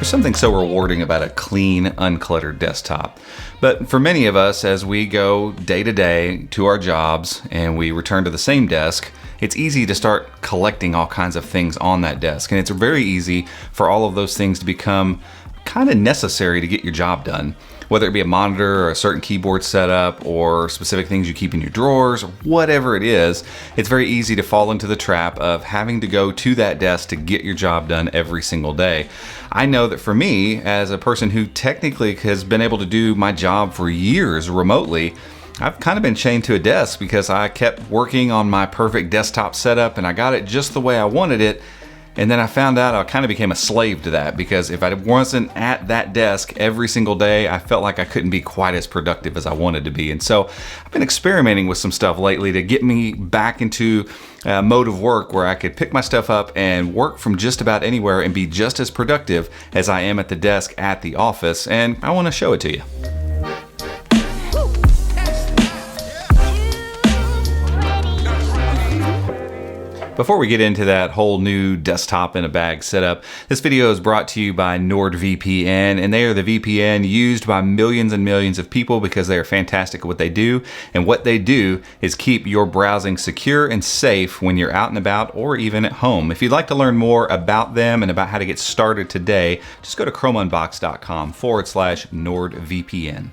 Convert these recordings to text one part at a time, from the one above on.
There's something so rewarding about a clean, uncluttered desktop. But for many of us, as we go day to day to our jobs and we return to the same desk, it's easy to start collecting all kinds of things on that desk. And it's very easy for all of those things to become kind of necessary to get your job done. Whether it be a monitor or a certain keyboard setup or specific things you keep in your drawers, or whatever it is, it's very easy to fall into the trap of having to go to that desk to get your job done every single day. I know that for me, as a person who technically has been able to do my job for years remotely, I've kind of been chained to a desk because I kept working on my perfect desktop setup and I got it just the way I wanted it. And then I found out I kind of became a slave to that, because if I wasn't at that desk every single day, I felt like I couldn't be quite as productive as I wanted to be. And so I've been experimenting with some stuff lately to get me back into a mode of work where I could pick my stuff up and work from just about anywhere and be just as productive as I am at the desk at the office. And I want to show it to you. Before we get into that whole new desktop in a bag setup, this video is brought to you by NordVPN, and they are the VPN used by millions and millions of people because they are fantastic at what they do. And what they do is keep your browsing secure and safe when you're out and about or even at home. If you'd like to learn more about them and about how to get started today, just go to chromeunboxed.com/NordVPN.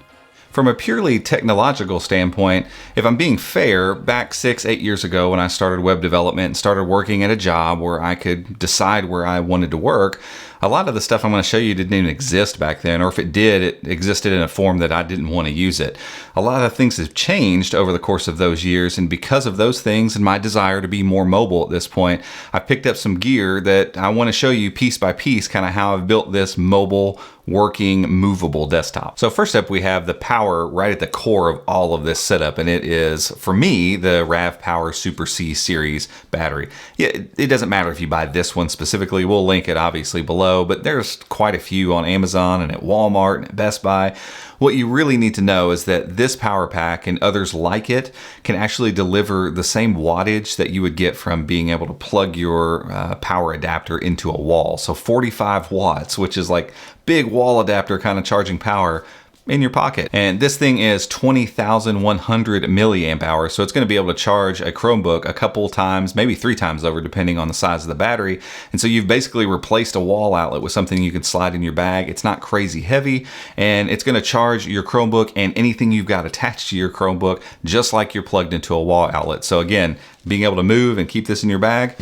From a purely technological standpoint, if I'm being fair, back 6-8 years ago when I started web development and started working at a job where I could decide where I wanted to work, a lot of the stuff I'm going to show you didn't even exist back then, or if it did, it existed in a form that I didn't want to use it. A lot of things have changed over the course of those years, and because of those things and my desire to be more mobile at this point, I picked up some gear that I want to show you piece by piece kind of how I've built this mobile working movable desktop. So first up, we have the power right at the core of all of this setup, and it is, for me, the RAV Power Super C series battery. Yeah, it doesn't matter if you buy this one specifically. We'll link it obviously below, but there's quite a few on Amazon and at Walmart and at Best Buy. What you really need to know is that this power pack and others like it can actually deliver the same wattage that you would get from being able to plug your power adapter into a wall. So 45 watts, which is like big wall adapter kind of charging power in your pocket. And this thing is 20,100 milliamp hours, so it's going to be able to charge a Chromebook a couple times, maybe 3 times over, depending on the size of the battery. And so you've basically replaced a wall outlet with something you can slide in your bag. It's not crazy heavy, and it's going to charge your Chromebook and anything you've got attached to your Chromebook just like you're plugged into a wall outlet. So again, being able to move and keep this in your bag,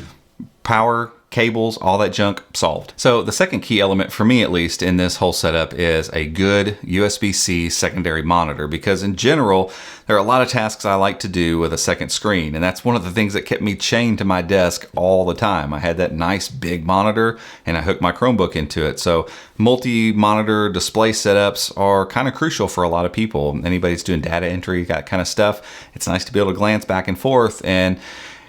power, cables, all that junk solved. So the second key element, for me at least, in this whole setup is a good USB-C secondary monitor, because in general, there are a lot of tasks I like to do with a second screen, and that's one of the things that kept me chained to my desk all the time. I had that nice big monitor and I hooked my Chromebook into it. So multi-monitor display setups are kind of crucial for a lot of people. Anybody's doing data entry, that kind of stuff, it's nice to be able to glance back and forth, and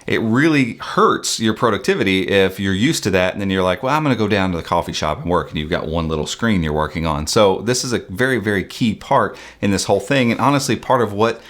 it really hurts your productivity if you're used to that and then you're like, well, I'm going to go down to the coffee shop and work, and you've got one little screen you're working on. So this is a very, very key part in this whole thing. And honestly, part of what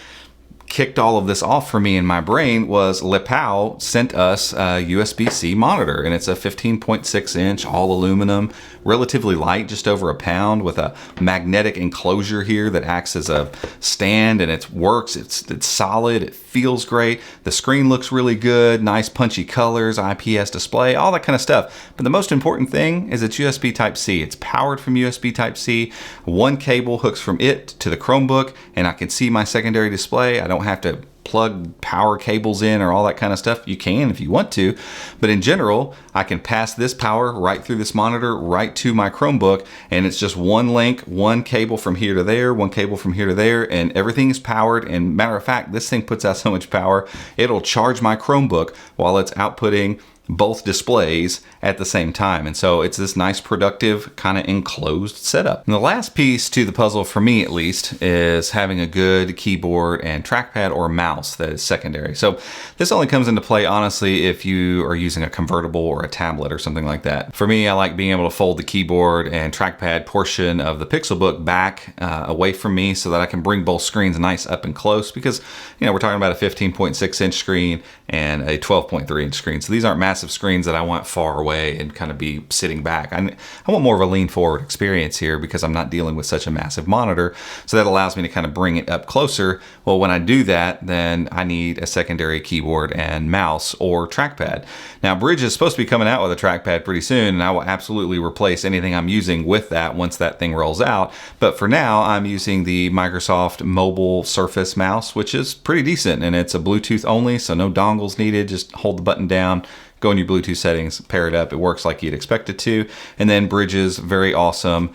kicked all of this off for me in my brain was Lepau sent us a USB-C monitor, and it's a 15.6 inch all aluminum, relatively light, just over a pound, with a magnetic enclosure here that acts as a stand, and it works. It's solid. It feels great. The screen looks really good. Nice punchy colors, IPS display, all that kind of stuff. But the most important thing is it's USB Type-C. It's powered from USB Type-C. One cable hooks from it to the Chromebook, and I can see my secondary display. I don't have to plug power cables in or all that kind of stuff. You can if you want to, but in general, I can pass this power right through this monitor right to my Chromebook, and it's just one link, one cable from here to there, one cable from here to there, and everything is powered. And matter of fact, this thing puts out so much power, it'll charge my Chromebook while it's outputting both displays at the same time. And so it's this nice, productive, kind of enclosed setup. And the last piece to the puzzle, for me at least, is having a good keyboard and trackpad or mouse that is secondary. So this only comes into play, honestly, if you are using a convertible or a tablet or something like that. For me, I like being able to fold the keyboard and trackpad portion of the Pixelbook back away from me so that I can bring both screens nice up and close, because, you know, we're talking about a 15.6 inch screen and a 12.3 inch screen. So these aren't massive massive screens that I want far away and kind of be sitting back. I want more of a lean forward experience here because I'm not dealing with such a massive monitor. So that allows me to kind of bring it up closer. Well, when I do that, then I need a secondary keyboard and mouse or trackpad. Now, Bridge is supposed to be coming out with a trackpad pretty soon, and I will absolutely replace anything I'm using with that once that thing rolls out. But for now, I'm using the Microsoft Mobile Surface mouse, which is pretty decent, and it's a Bluetooth only, so no dongles needed. Just hold the button down, go in your Bluetooth settings, pair it up. It works like you'd expect it to. And then Bridge's very awesome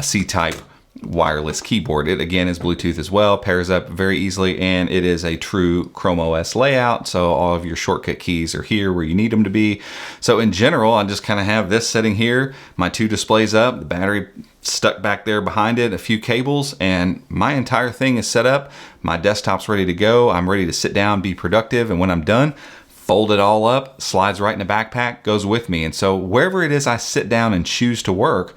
C-type wireless keyboard. It again is Bluetooth as well, pairs up very easily, and it is a true Chrome OS layout. So all of your shortcut keys are here where you need them to be. So in general, I just kind of have this sitting here, my two displays up, the battery stuck back there behind it, a few cables, and my entire thing is set up. My desktop's ready to go. I'm ready to sit down, be productive, and when I'm done, fold it all up, slides right in the backpack, goes with me. And so wherever it is I sit down and choose to work,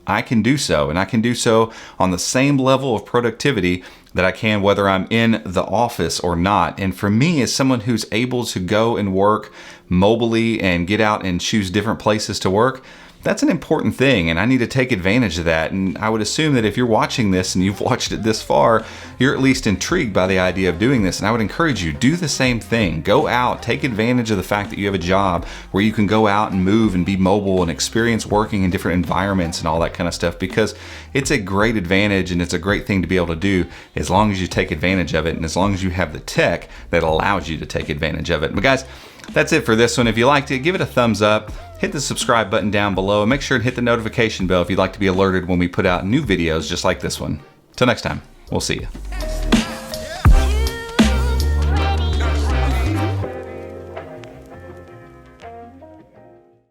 I can do so, and I can do so on the same level of productivity that I can whether I'm in the office or not. And for me, as someone who's able to go and work mobily and get out and choose different places to work, that's an important thing, and I need to take advantage of that. And I would assume that if you're watching this and you've watched it this far, you're at least intrigued by the idea of doing this. And I would encourage you, do the same thing. Go out, take advantage of the fact that you have a job where you can go out and move and be mobile and experience working in different environments and all that kind of stuff, because it's a great advantage and it's a great thing to be able to do as long as you take advantage of it and as long as you have the tech that allows you to take advantage of it. But guys, that's it for this one. If you liked it, give it a thumbs up. Hit the subscribe button down below and make sure to hit the notification bell if you'd like to be alerted when we put out new videos just like this one. Till next time, we'll see you.